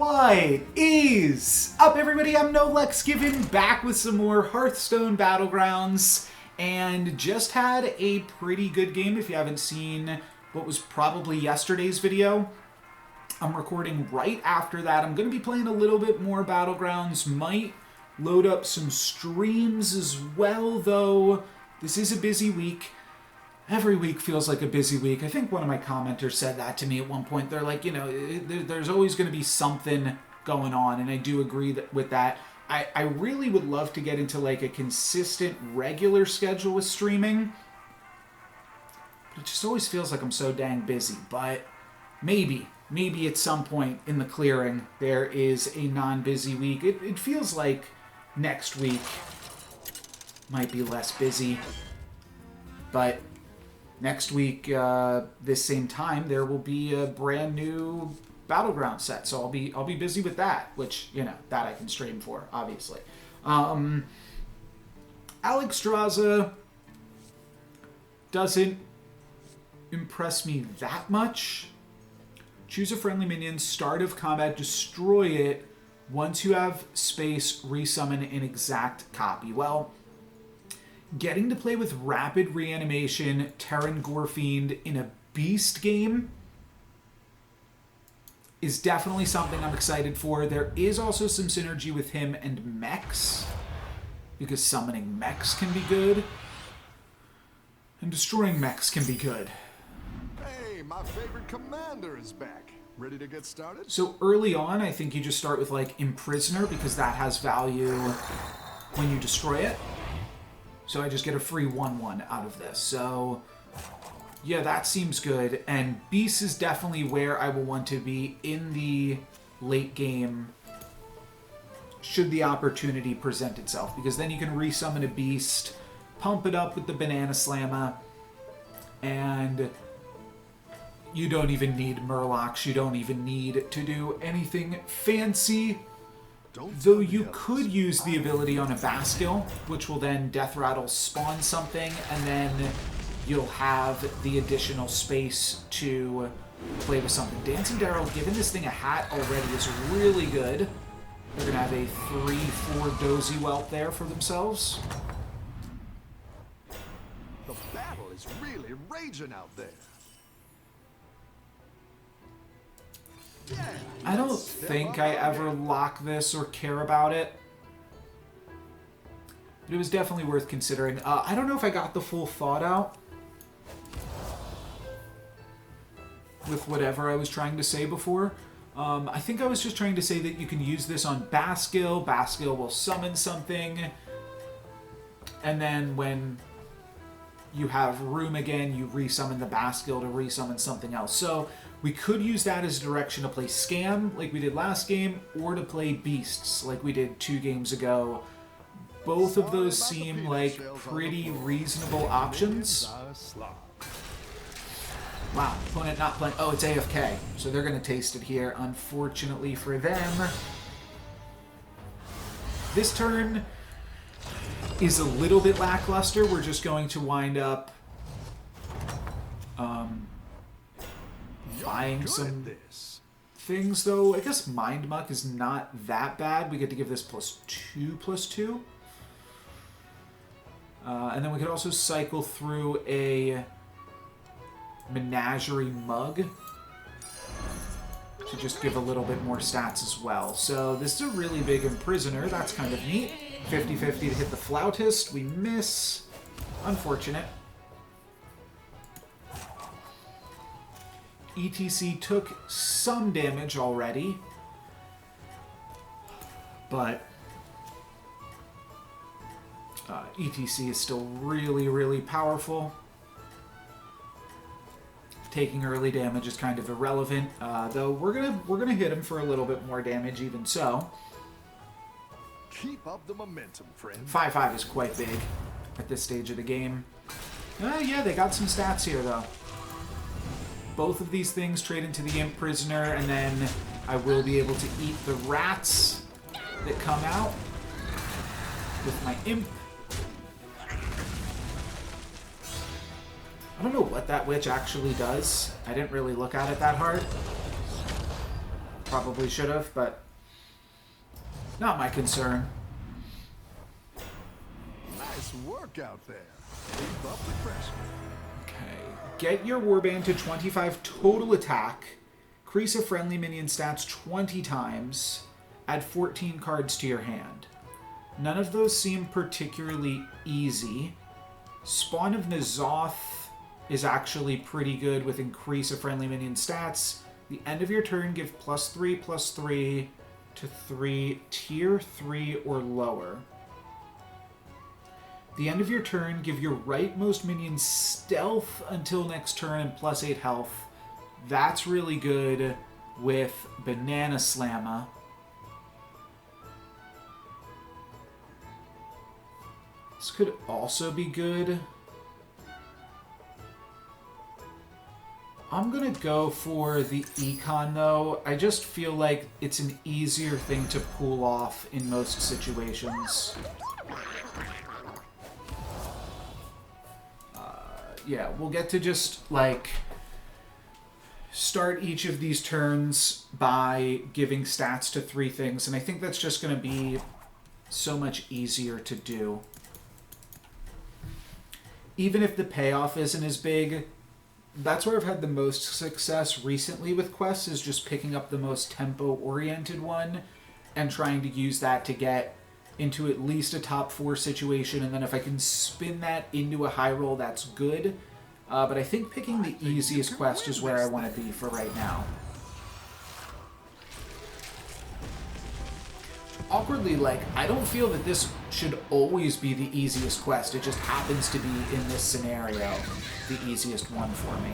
What is up, everybody? I'm Nolex, giving back with some more Hearthstone Battlegrounds, and just had a pretty good game. If you haven't seen what was probably yesterday's video, I'm recording right after that. I'm going to be playing a little bit more Battlegrounds, might load up some streams as well, though this is a busy week. Every week feels like a busy week. I think one of my commenters said that to me at one point. They're like, you know, there's always going to be something going on, and I do agree with that. I really would love to get into like a consistent, regular schedule with streaming, but it just always feels like I'm so dang busy. But maybe at some point in the clearing there is a non-busy week. It feels like next week might be less busy, but next week, this same time, there will be a brand new Battleground set, so I'll be busy with that, which, you know, that I can stream for, obviously. Alex Draza doesn't impress me that much. Choose a friendly minion, start of combat, destroy it. Once you have space, resummon an exact copy. Well, getting to play with Rapid Reanimation, Terran Gorefiend in a Beast game is definitely something I'm excited for. There is also some synergy with him and mechs, because summoning mechs can be good, and destroying mechs can be good. Hey, my favorite commander is back. Ready to get started? So early on, I think you just start with like Imprisoner, because that has value when you destroy it. So I just get a free 1/1 out of this. So yeah, that seems good. And Beast is definitely where I will want to be in the late game, should the opportunity present itself. Because then you can resummon a Beast, pump it up with the Banana Slammer, and you don't even need Murlocs. You don't even need to do anything fancy. Though you could use the ability on a Baskill, which will then Death Rattle spawn something, and then you'll have the additional space to play with something. Dancing Daryl, giving this thing a hat already is really good. They're going to have a 3/4 Dozy Whelp there for themselves. The battle is really raging out there. Yeah, I don't think I ever lock this or care about it, but it was definitely worth considering. I don't know if I got the full thought out with whatever I was trying to say before. I think I was just trying to say that you can use this on Baskill. Baskill will summon something, and then when you have room again, you resummon the Baskill to resummon something else. So we could use that as a direction to play Scam, like we did last game, or to play Beasts, like we did 2 games ago. Both of those seem like pretty reasonable options. Wow, opponent not playing. Oh, it's AFK, so they're going to taste it here, unfortunately for them. This turn is a little bit lackluster. We're just going to wind up buying some things, though. I guess Mind Muck is not that bad. We get to give this +2/+2. And then we could also cycle through a Menagerie Mug to just give a little bit more stats as well. So this is a really big Imprisoner. That's kind of neat. 50-50 to hit the Flautist. We miss. Unfortunate. ETC took some damage already, but ETC is still really, really powerful. Taking early damage is kind of irrelevant, though we're gonna hit him for a little bit more damage even so. Keep up the momentum, friend. 5/5 is quite big at this stage of the game. Yeah, they got some stats here though. Both of these things trade into the Imp Prisoner, and then I will be able to eat the rats that come out with my Imp. I don't know what that witch actually does. I didn't really look at it that hard. Probably should have, but not my concern. Nice work out there. Keep up the pressure. Okay. Get your warband to 25 total attack. Increase a friendly minion stats 20 times. Add 14 cards to your hand. None of those seem particularly easy. Spawn of N'Zoth is actually pretty good with increase of friendly minion stats. The end of your turn, give +3/+3 to 3 tier 3 or lower. The end of your turn, give your rightmost minion stealth until next turn and +8 health. That's really good with Banana Slamma. This could also be good. I'm going to go for the Econ, though. I just feel like it's an easier thing to pull off in most situations. Yeah, we'll get to just, like, start each of these turns by giving stats to 3 things, and I think that's just going to be so much easier to do. Even if the payoff isn't as big, that's where I've had the most success recently with quests, is just picking up the most tempo-oriented one and trying to use that to get into at least a top 4 situation, and then if I can spin that into a high roll, that's good. But I think picking the easiest quest is where I want to be for right now. Awkwardly, like, I don't feel that this should always be the easiest quest. It just happens to be, in this scenario, the easiest one for me.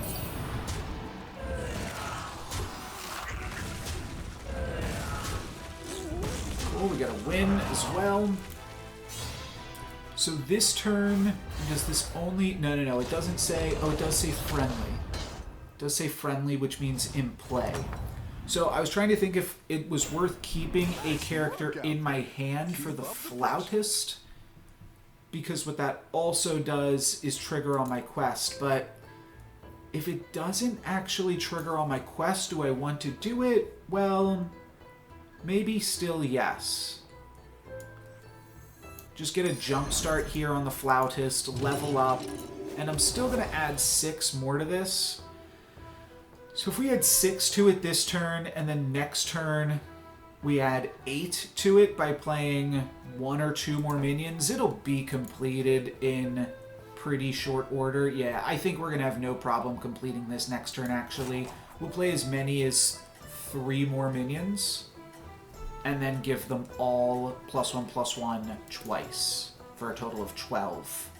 Cool, we got a win as well. So this turn, does this only... No, it doesn't say... Oh, it does say friendly. It does say friendly, which means in play. So I was trying to think if it was worth keeping a character in my hand for the Flautist, because what that also does is trigger on my quest. But if it doesn't actually trigger on my quest, do I want to do it? Well, maybe still yes. Just get a jump start here on the Flautist, level up, and I'm still going to add 6 more to this. So if we add 6 to it this turn, and then next turn we add 8 to it by playing 1 or 2 more minions, it'll be completed in pretty short order. Yeah, I think we're going to have no problem completing this next turn, actually. We'll play as many as 3 more minions, and then give them all +1/+1 twice, for a total of 12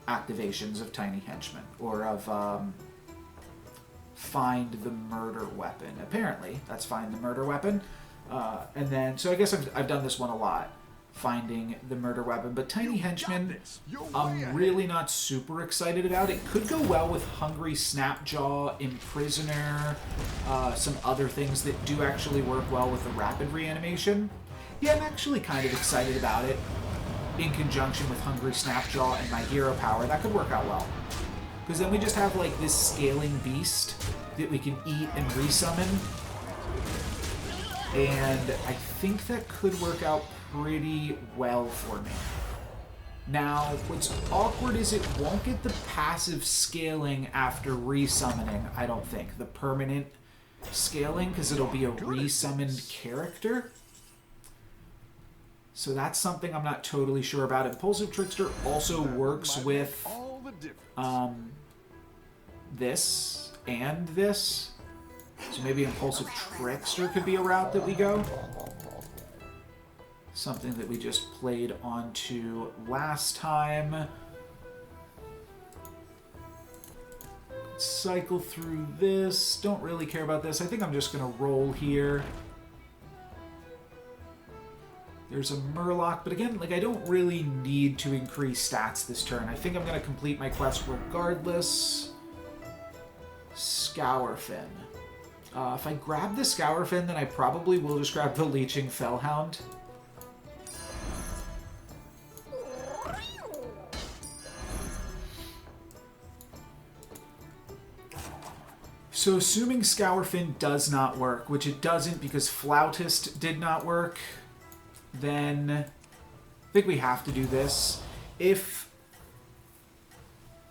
activations of Tiny Henchman, or of... Find the Murder Weapon. Apparently, that's Find the Murder Weapon. And then, so I guess I've done this one a lot, finding the Murder Weapon. But Tiny Henchman, I'm really not super excited about. It could go well with Hungry Snapjaw, Imprisoner, some other things that do actually work well with the Rapid Reanimation. Yeah, I'm actually kind of excited about it in conjunction with Hungry Snapjaw and my hero power. That could work out well. Because then we just have, like, this scaling beast that we can eat and resummon. And I think that could work out pretty well for me. Now, what's awkward is it won't get the passive scaling after resummoning, I don't think. The permanent scaling, because it'll be a resummoned character. So that's something I'm not totally sure about. Impulsive Trickster also works with... this and this. So maybe Impulsive Trickster could be a route that we go. Something that we just played onto last time. Cycle through this. Don't really care about this. I think I'm just going to roll here. There's a Murloc, but again, like, I don't really need to increase stats this turn. I think I'm going to complete my quest regardless. Scourfin. If I grab the Scourfin, then I probably will just grab the Leeching Fellhound. So assuming Scourfin does not work, which it doesn't because Flautist did not work, then I think we have to do this. If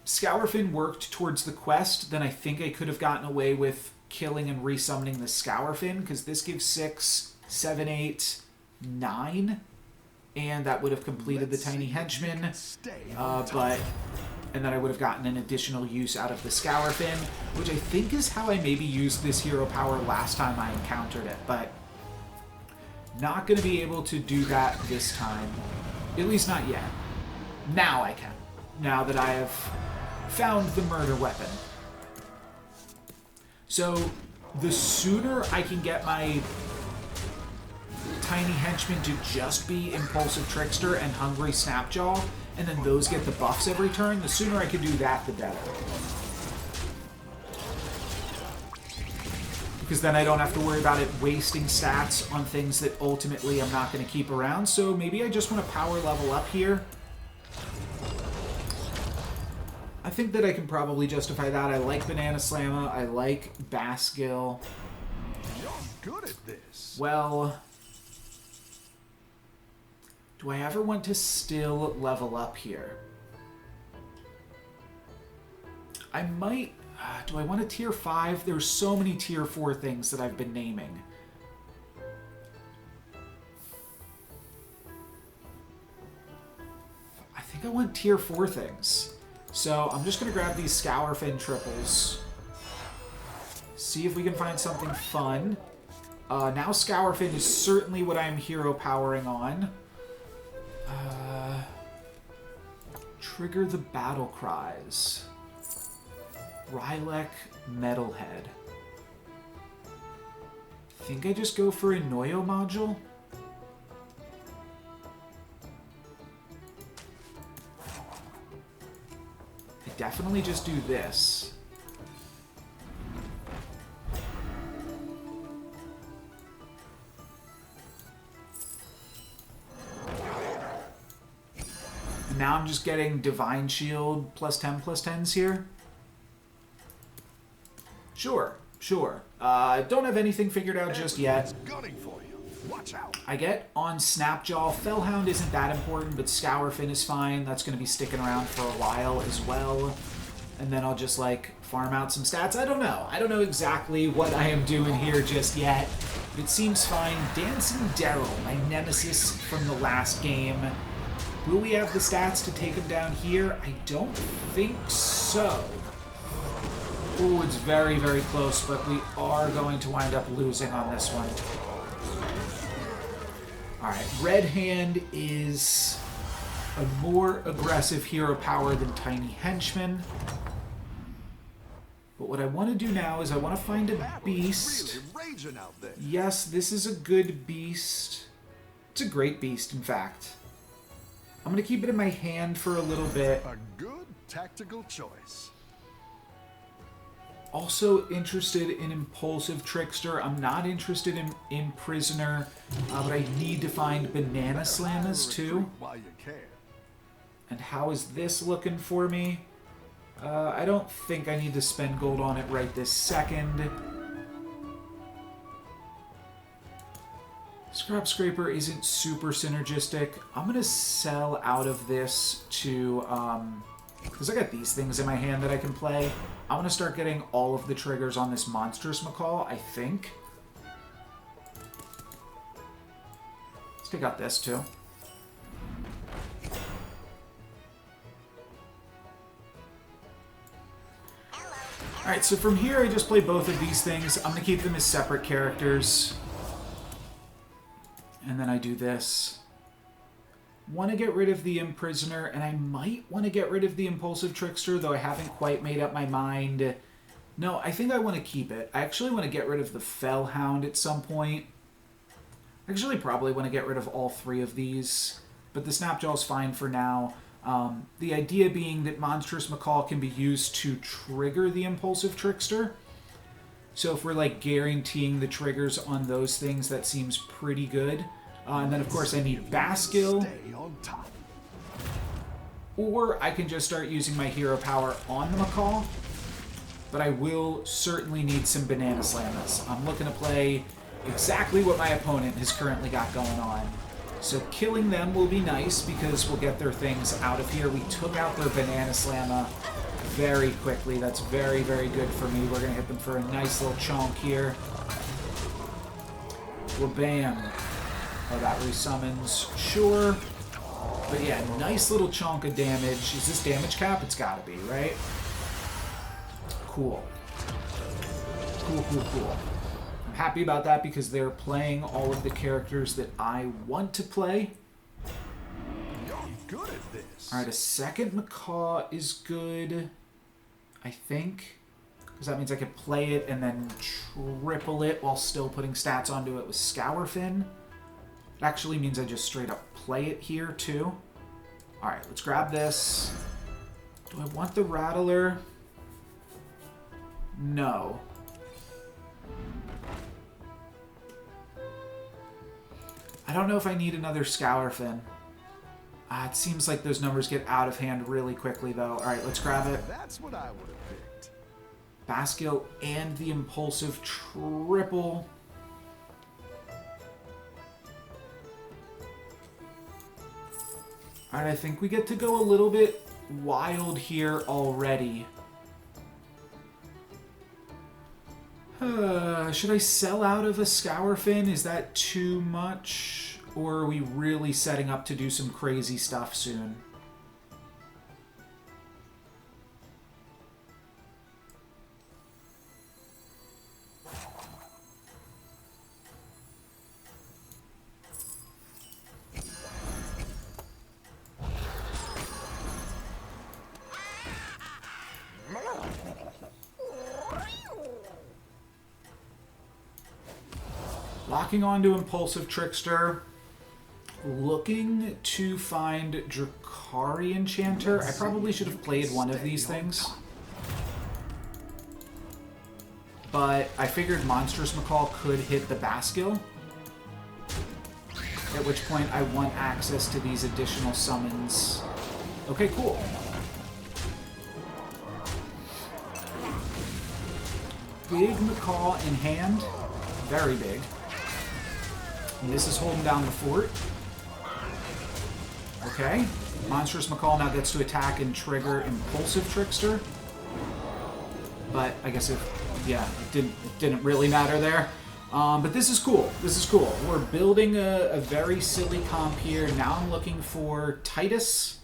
Scourfin worked towards the quest, then I think I could have gotten away with killing and resummoning the Scourfin, because this gives 6, 7, 8, 9, and that would have completed the Tiny Henchman, and then I would have gotten an additional use out of the Scourfin, which I think is how I maybe used this hero power last time I encountered it, but not going to be able to do that this time, at least not yet. Now I can, now that I have found the murder weapon. So the sooner I can get my Tiny Henchman to just be Impulsive Trickster and Hungry Snapjaw, and then those get the buffs every turn, the sooner I can do that, the better. Because then I don't have to worry about it wasting stats on things that ultimately I'm not going to keep around. So maybe I just want to power level up here. I think that I can probably justify that. I like Banana Slamma. I like Basgill. You're good at this. Well, do I ever want to still level up here? I might... do I want a tier 5? There's so many tier 4 things that I've been naming. I think I want tier 4 things. So I'm just going to grab these Scourfin triples. See if we can find something fun. Now Scourfin is certainly what I'm hero powering on. Trigger the battle cries. Rylek Metalhead. Think I just go for a Noyo module? I definitely just do this. And now I'm just getting Divine Shield plus 10/10s here. Sure, sure. Don't have anything figured out just yet. Gunning for you. Watch out. I get on Snapjaw. Fellhound isn't that important, but Scourfin is fine. That's going to be sticking around for a while as well. And then I'll just, like, farm out some stats. I don't know. I don't know exactly what I am doing here just yet, but it seems fine. Dancing Daryl, my nemesis from the last game. Will we have the stats to take him down here? I don't think so. Ooh, it's very, very close, but we are going to wind up losing on this one. Alright, Red Hand is a more aggressive hero power than Tiny Henchman. But what I want to do now is I want to find a beast. Yes, this is a good beast. It's a great beast, in fact. I'm going to keep it in my hand for a little bit. A good tactical choice. Also interested in Impulsive Trickster. I'm not interested in Prisoner, but I need to find Banana Slammas too. And how is this looking for me? I don't think I need to spend gold on it right this second. Scrap Scraper isn't super synergistic. I'm going to sell out of this to... because I got these things in my hand that I can play. I'm going to start getting all of the triggers on this Monstrous Macaw, I think. Let's take out this, too. Alright, so from here I just play both of these things. I'm going to keep them as separate characters. And then I do this. Want to get rid of the Imprisoner, and I might want to get rid of the Impulsive Trickster, though I haven't quite made up my mind. No, I think I want to keep it. I actually want to get rid of the Fellhound at some point. I actually probably want to get rid of all three of these, but the Snapjaw's fine for now. The idea being that Monstrous Macaw can be used to trigger the Impulsive Trickster. So if we're like guaranteeing the triggers on those things, that seems pretty good. And then, of course, I need Basgill. Or I can just start using my hero power on the Macaw. but I will certainly need some Banana Slammers. I'm looking to play exactly what my opponent has currently got going on. So killing them will be nice because we'll get their things out of here. We took out their Banana Slammer very quickly. That's very, very good for me. We're going to hit them for a nice little chonk here. Well, bam. Oh, that resummons. Sure. But yeah, nice little chunk of damage. Is this damage cap? It's gotta be, right? Cool. Cool, cool, cool. I'm happy about that because they're playing all of the characters that I want to play. You're good at this. Alright, a second Macaw is good, I think. Because that means I can play it and then triple it while still putting stats onto it with Scour Fin. It actually means I just straight up play it here, too. Alright, let's grab this. Do I want the Rattler? No. I don't know if I need another Scour Fin. It seems like those numbers get out of hand really quickly, though. Alright, let's grab it. That's what I would have picked. Baskill and the Impulsive triple. Alright, I think we get to go a little bit wild here already. Should I sell out of a Scour Fin? Is that too much? Or are we really setting up to do some crazy stuff soon? Locking onto Impulsive Trickster. Looking to find Drakari Enchanter. I probably should have played one of these things. But I figured Monstrous Macaw could hit the Baskill. At which point I want access to these additional summons. Okay, cool. Big Macaw in hand. Very big. And this is holding down the fort. Okay. Monstrous Macaw now gets to attack and trigger Impulsive Trickster. But I guess it didn't really matter there. But this is cool. This is cool. We're building a very silly comp here. Now I'm looking for Titus.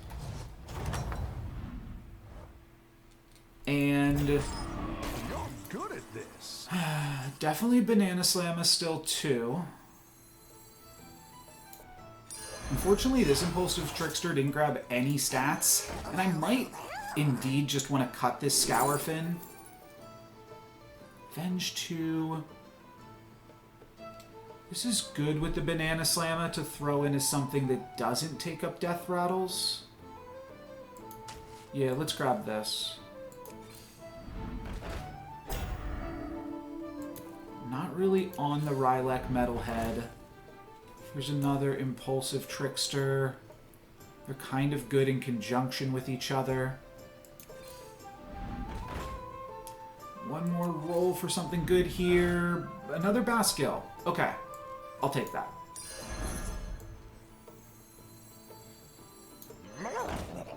And You're good at this. definitely Banana Slammer still too. Unfortunately, this Impulsive Trickster didn't grab any stats, and I might indeed just want to cut this Scour Fin. Venge 2. This is good with the Banana Slammer to throw in as something that doesn't take up Death Rattles. Yeah, let's grab this. Not really on the Rylak Metalhead. Here's another Impulsive Trickster. They're kind of good in conjunction with each other. One more roll for something good here. Another Baskill. Okay, I'll take that.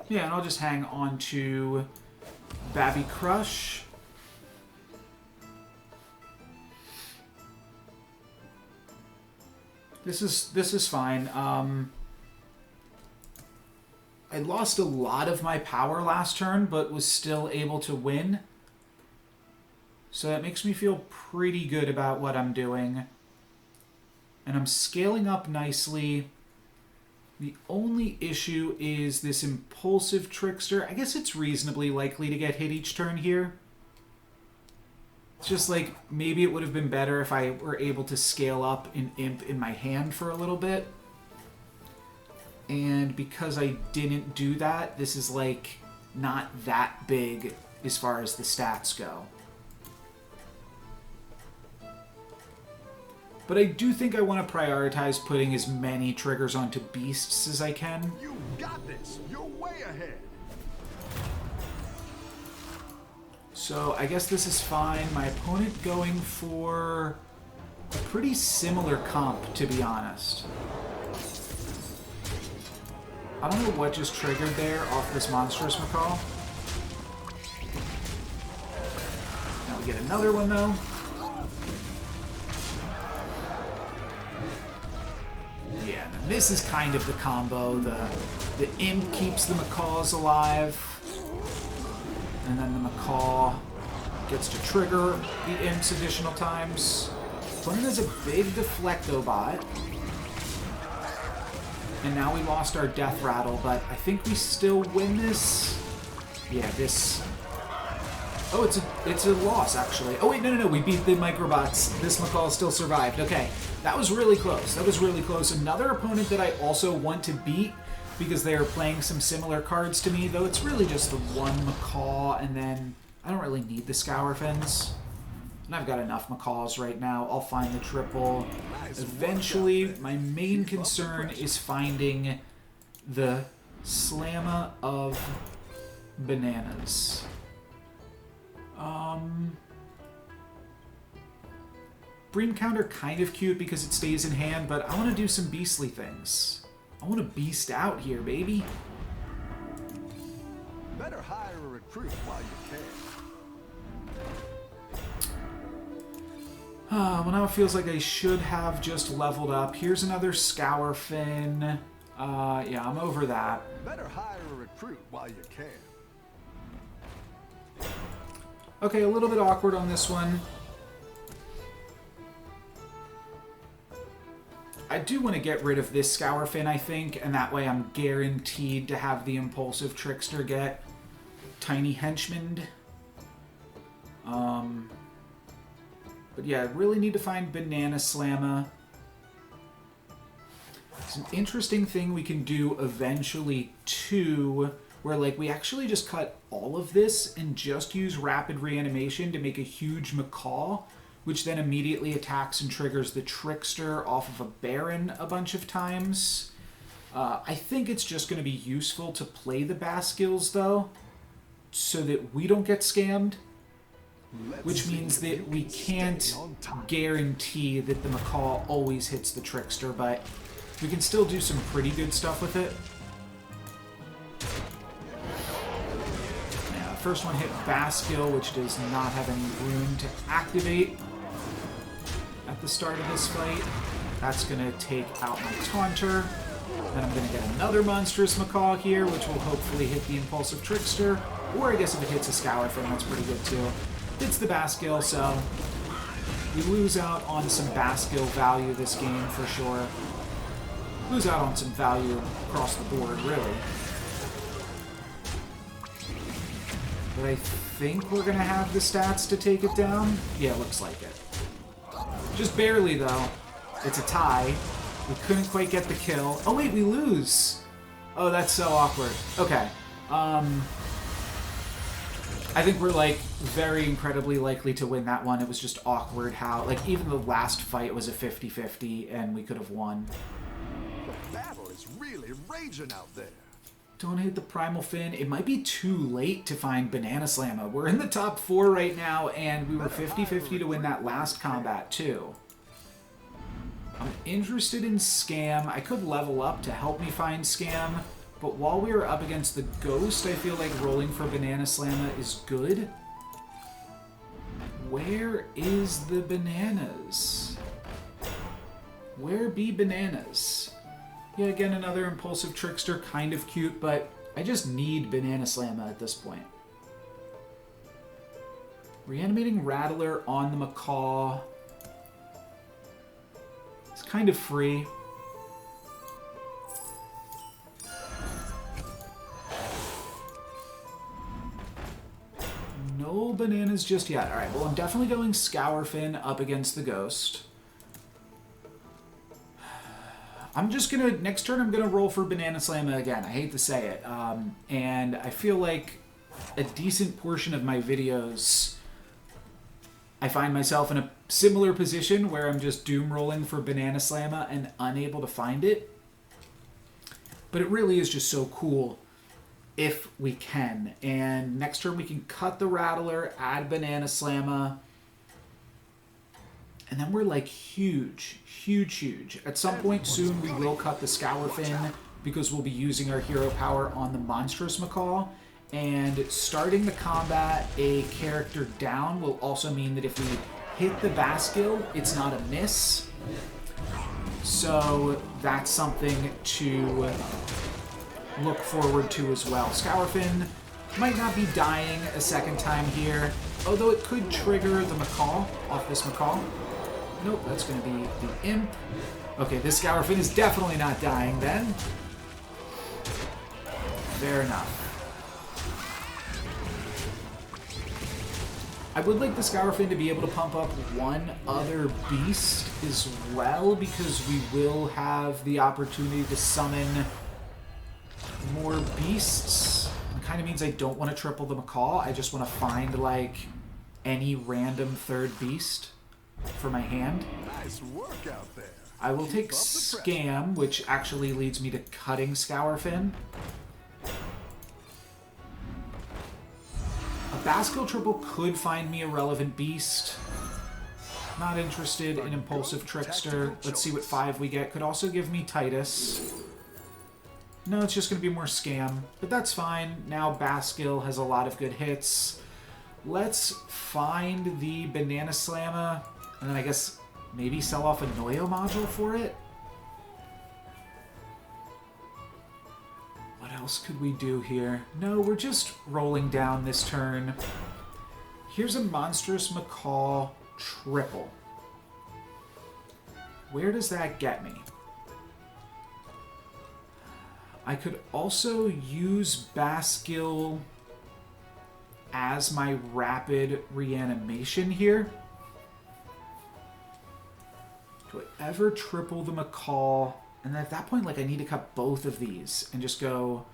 Yeah, and I'll just hang on to Babby Crush. This is fine. I lost a lot of my power last turn, but was still able to win. So that makes me feel pretty good about what I'm doing. And I'm scaling up nicely. The only issue is this Impulsive Trickster. I guess it's reasonably likely to get hit each turn here. It's just like, maybe it would have been better if I were able to scale up an Imp in my hand for a little bit. And because I didn't do that, this is like not that big as far as the stats go. But I do think I want to prioritize putting as many triggers onto beasts as I can. You got this. You're way ahead. So I guess this is fine. My opponent going for a pretty similar comp, to be honest. I don't know what just triggered there off this Monstrous Macaw. Now we get another one, though. Yeah, and this is kind of the combo. The Imp keeps the Macaws alive. And then the Macaw gets to trigger the Imps additional times. Opponent has a big Deflecto bot. And now we lost our Death Rattle, but I think we still win this. Yeah, this... Oh, it's a loss, actually. Oh, wait, no. We beat the Microbots. This Macaw still survived. Okay, that was really close. That was really close. Another opponent that I also want to beat because they are playing some similar cards to me, though it's really just the one Macaw, and then I don't really need the Scour Fins. And I've got enough Macaws right now. I'll find the triple. Eventually, my main concern is finding the Slamma of Bananas. Bream Counter kind of cute because it stays in hand, but I want to do some beastly things. I want to beast out here, baby. Better hire a recruit while you can. Well, now it feels like I should have just leveled up. Here's another Scour Fin. Yeah, I'm over that. Better hire a recruit while you can. Okay, a little bit awkward on this one. I do want to get rid of this Scour Fin, I think, and that way I'm guaranteed to have the Impulsive Trickster get Tiny Henchman. But yeah, I really need to find Banana Slamma. It's an interesting thing we can do eventually, too, where, like, we actually just cut all of this and just use Rapid Reanimation to make a huge Macaw, which then immediately attacks and triggers the Trickster off of a Baron a bunch of times. I think it's just going to be useful to play the Bascules, though, so that we don't get scammed, which means that we can't guarantee that the Macaw always hits the Trickster, but we can still do some pretty good stuff with it. Yeah, first one hit Bascule, which does not have any room to activate at the start of this fight. That's going to take out my Taunter. Then I'm going to get another Monstrous Macaw here, which will hopefully hit the Impulsive Trickster. Or I guess if it hits a Scour Fin, that's pretty good too. It's the Bascule, so we lose out on some Bascule value this game for sure. Lose out on some value across the board, really. But I think we're going to have the stats to take it down. Yeah, looks like it. Just barely, though. It's a tie. We couldn't quite get the kill. Oh, wait, we lose. Oh, that's so awkward. Okay. I think we're, like, very incredibly likely to win that one. It was just awkward how, like, even the last fight was a 50-50, and we could have won. The battle is really raging out there. Don't hit the Primal Fin. It might be too late to find Banana Slamma. We're in the top 4 right now, and we were 50-50 to win that last combat, too. I'm interested in Scam. I could level up to help me find Scam, but while we are up against the Ghost, I feel like rolling for Banana Slamma is good. Where is the bananas? Where be bananas? Yeah, again, another Impulsive Trickster, kind of cute, but I just need Banana Slamma at this point. Reanimating Rattler on the Macaw. It's kind of free. No bananas just yet. Alright, well, I'm definitely going Scour Fin up against the Ghost. I'm just gonna, next turn I'm gonna roll for Banana Slamma again. I hate to say it. And I feel like a decent portion of my videos, I find myself in a similar position where I'm just doom rolling for Banana Slamma and unable to find it. But it really is just so cool if we can. And next turn we can cut the Rattler, add Banana Slamma, and then we're like huge, huge, huge. At some point soon we will cut the Scour Fin because we'll be using our hero power on the Monstrous Macaw. And starting the combat a character down will also mean that if we hit the Baskill, it's not a miss. So that's something to look forward to as well. Scourfin might not be dying a second time here, although it could trigger the Macaw off this Macaw. Nope, that's going to be the Imp. Okay, this Scourfin is definitely not dying then. Fair enough. I would like the Scourfin to be able to pump up one other beast as well, because we will have the opportunity to summon more beasts. It kind of means I don't want to triple the Macaw. I just want to find, like, any random third beast for my hand. Nice work out there. I will take Scam, which actually leads me to cutting Scourfin. A Baskill triple could find me a relevant beast. Not interested in Impulsive Trickster. Let's see what 5 we get. Could also give me Titus. No, it's just going to be more Scam, but that's fine. Now Baskill has a lot of good hits. Let's find the Banana Slamma, and then I guess maybe sell off a Noyo module for it? What else could we do here? No, we're just rolling down this turn. Here's a Monstrous Macaw triple. Where does that get me? I could also use Baskill as my rapid reanimation here. Do I ever triple the Macaw? And then at that point, like, I need to cut both of these and just go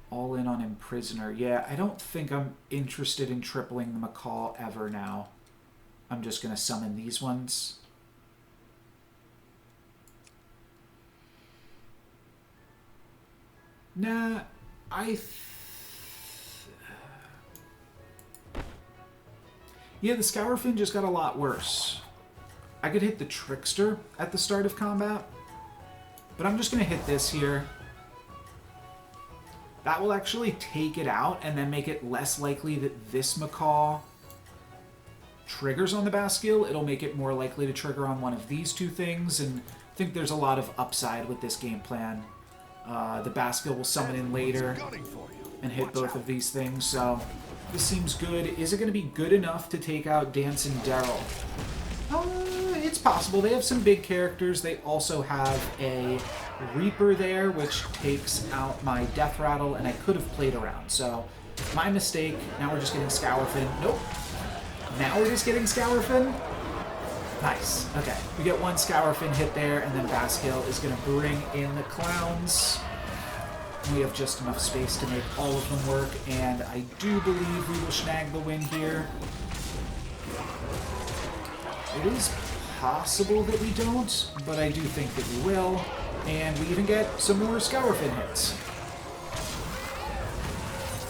all in on Imprisoner. Yeah, I don't think I'm interested in tripling the Macaw ever now. I'm just going to summon these ones. Nah, yeah, the Scourfin just got a lot worse. I could hit the Trickster at the start of combat, but I'm just going to hit this here. That will actually take it out and then make it less likely that this Macaw triggers on the Baskill. It'll make it more likely to trigger on one of these two things, and I think there's a lot of upside with this game plan. The Baskill will summon in later and hit both of these things, so this seems good. Is it going to be good enough to take out Dancing Daryl? It's possible. They have some big characters. They also have a Reaper there, which takes out my Death Rattle, and I could have played around. So, my mistake. Now we're just getting Scourfin. Nope. Now we're just getting Scourfin. Nice. Okay. We get one Scourfin hit there, and then Baskill is going to bring in the Clowns. We have just enough space to make all of them work, and I do believe we will snag the win here. It is possible that we don't, but I do think that we will. And we even get some more Scourfin hits.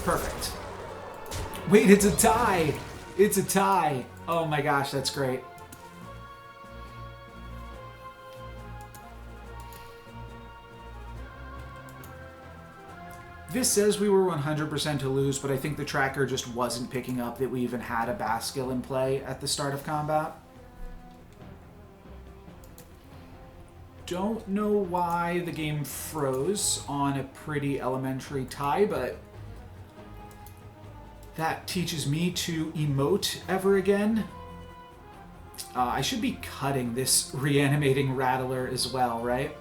Perfect. Wait, it's a tie! It's a tie! Oh my gosh, that's great. This says we were 100% to lose, but I think the tracker just wasn't picking up that we even had a Baskill in play at the start of combat. Don't know why the game froze on a pretty elementary tie, but that teaches me to emote ever again. I should be cutting this reanimating Rattler as well, right?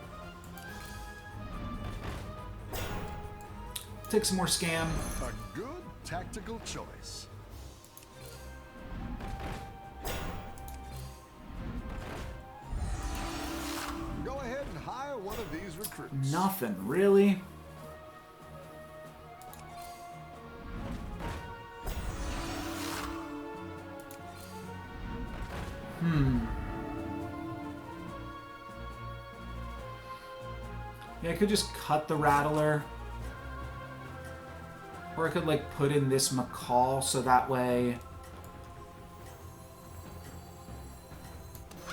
Take some more Scam. A good tactical choice. Go ahead and hire one of these recruits. Nothing, really. Yeah, I could just cut the Rattler. Or I could, like, put in this Macaw so that way...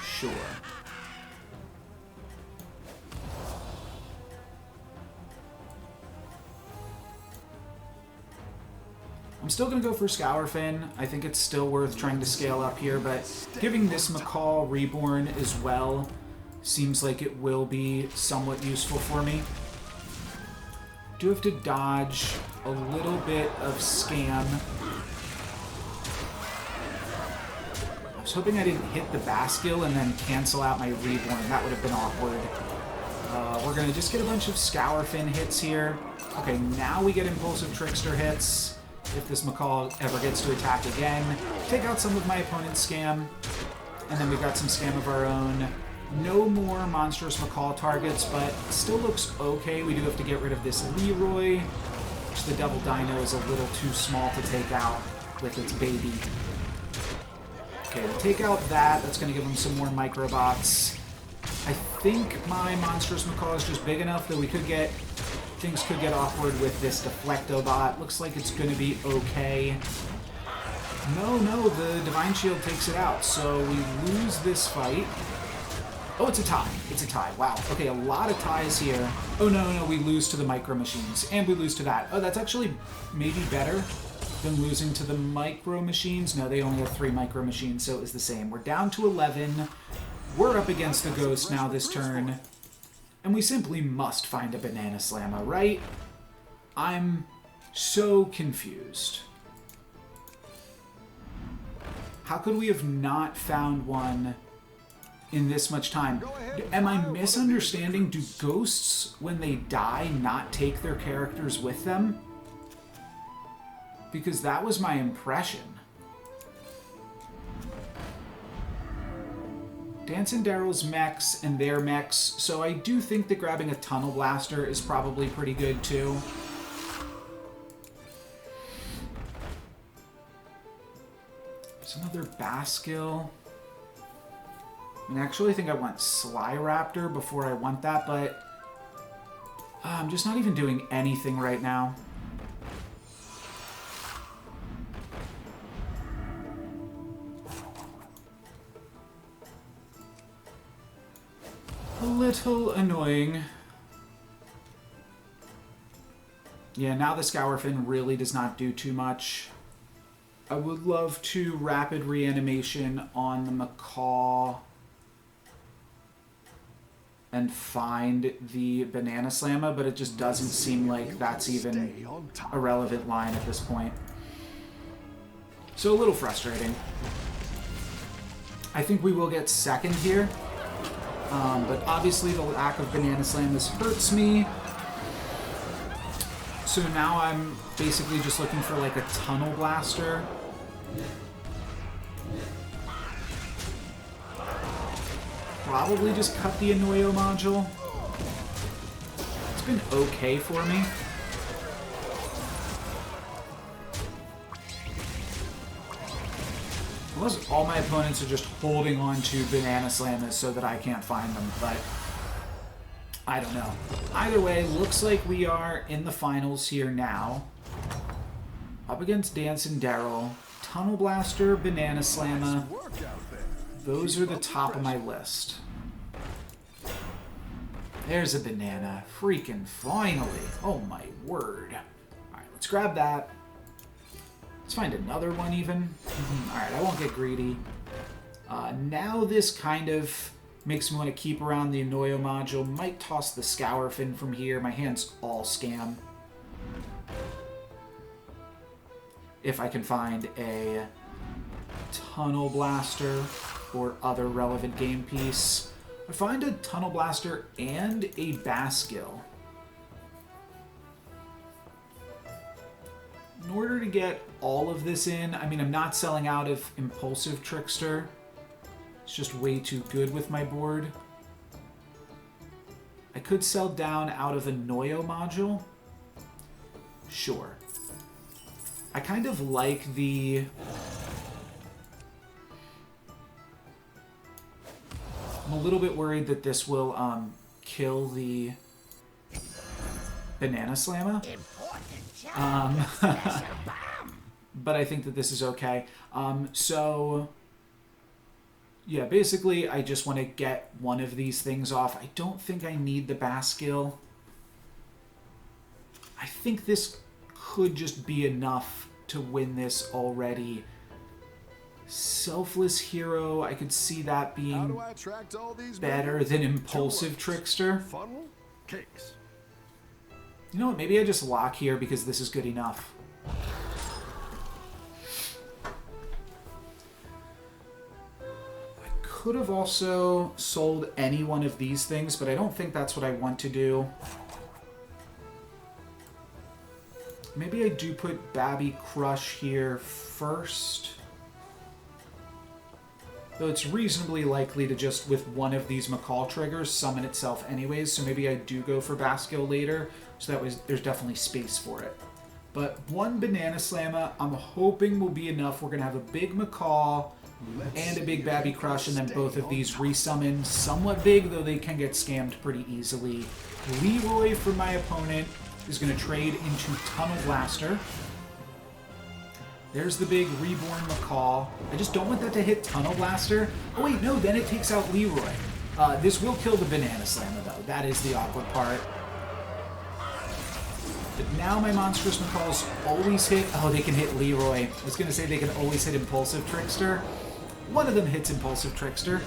Sure. I'm still going to go for Scour Fin. I think it's still worth trying to scale up here, but giving this Macaw Reborn as well seems like it will be somewhat useful for me. Do have to dodge a little bit of Scam. I was hoping I didn't hit the Baskill and then cancel out my Reborn. That would have been awkward. We're going to just get a bunch of Scour Fin hits here. Okay, now we get Impulsive Trickster hits. If this Macaw ever gets to attack again. Take out some of my opponent's Scam. And then we've got some Scam of our own. No more Monstrous Macaw targets, but still looks okay. We do have to get rid of this Leroy, which the Double Dino is a little too small to take out with its baby. Okay, we'll take out that. That's going to give him some more Microbots. I think my Monstrous Macaw is just big enough that we could get... Things could get awkward with this Deflectobot. Looks like it's going to be okay. No, the Divine Shield takes it out, so we lose this fight. Oh, it's a tie. It's a tie. Wow. Okay, a lot of ties here. Oh, no, we lose to the Micro Machines, and we lose to that. Oh, that's actually maybe better than losing to the Micro Machines. No, they only have 3 Micro Machines, so it was the same. We're down to 11. We're up against the Ghost now this turn. And we simply must find a Banana Slamma, right? I'm so confused. How could we have not found one in this much time? Am I misunderstanding? Do ghosts, when they die, not take their characters with them? Because that was my impression. Dancing Daryl's mechs and their mechs, so I do think that grabbing a Tunnel Blaster is probably pretty good too. There's another Baskill. I actually think I want Sly Raptor before I want that, but I'm just not even doing anything right now. A little annoying. Yeah, now the Scour Fin really does not do too much. I would love to Rapid Reanimation on the Macaw and find the Banana Slamma, but it just doesn't seem like that's even a relevant line at this point. So a little frustrating. I think we will get second here. But obviously the lack of Banana Slammas hurts me. So now I'm basically just looking for like a Tunnel Blaster. Probably just cut the Annoyo module. It's been okay for me. Unless all my opponents are just holding on to Banana Slammas so that I can't find them, but I don't know. Either way, looks like we are in the finals here now. Up against Dancing Daryl, Tunnel Blaster, Banana Slamma. Those are the top of my list. There's a banana. Freaking finally. Oh my word. Alright, let's grab that. Let's find another one even. Alright, I won't get greedy. Now this kind of makes me want to keep around the Annoyo module. Might toss the Scour Fin from here. My hand's all Scam. If I can find a Tunnel Blaster or other relevant game piece. I find a Tunnel Blaster and a Baskill. In order to get all of this in, I mean, I'm not selling out of Impulsive Trickster. It's just way too good with my board. I could sell down out of Annoyo module. Sure. I kind of like the... I'm a little bit worried that this will kill the Banana Slamma. But I think that this is okay. So, yeah, basically I just want to get one of these things off. I don't think I need the Baskill. I think this could just be enough to win this already. Selfless Hero, I could see that How being do I attract all these better members? than Two Impulsive words. Trickster. Funnel cakes. You know what, maybe I just lock here because this is good enough. I could have also sold any one of these things, but I don't think that's what I want to do. Maybe I do put Babby Crush here first. Though it's reasonably likely to just, with one of these Macaw triggers, summon itself anyways, so maybe I do go for Baskill later, so that way there's definitely space for it. But one Banana Slammer, I'm hoping will be enough. We're going to have a big Macaw and a big Babby Crush, and then both of these resummon somewhat big, though they can get scammed pretty easily. Leroy for my opponent is going to trade into Tunnel Blaster. There's the big Reborn Macaw. I just don't want that to hit Tunnel Blaster. Oh wait, no, then it takes out Leroy. This will kill the Banana Slammer, though. That is the awkward part. But now my Monstrous Macaws always hit... Oh, they can hit Leroy. I was going to say they can always hit Impulsive Trickster. One of them hits Impulsive Trickster.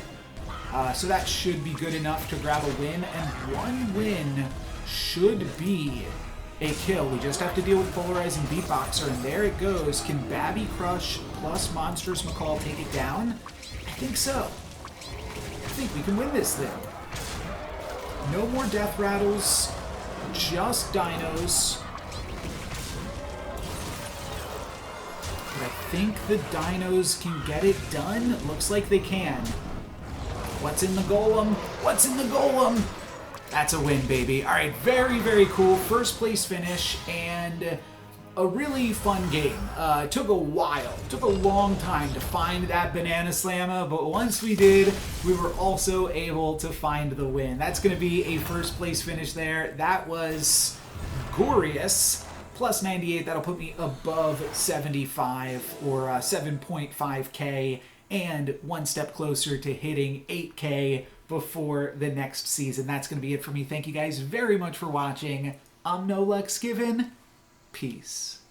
So that should be good enough to grab a win. And one win should be a kill. We just have to deal with Polarizing Beatboxer, and there it goes. Can Babby Crush plus Monstrous Macaw take it down? I think so. I think we can win this thing. No more Death Rattles, just Dinos. But I think the Dinos can get it done. Looks like they can. What's in the Golem? What's in the Golem? That's a win, baby. All right, very, very cool. First place finish and a really fun game. It took a while. It took a long time to find that Banana Slammer, but once we did, we were also able to find the win. That's going to be a first place finish there. That was glorious. Plus 98, that'll put me above 75 or 7.5K and one step closer to hitting 8K before the next season. That's going to be it for me. Thank you guys very much for watching. I'm No Lex Given. Peace.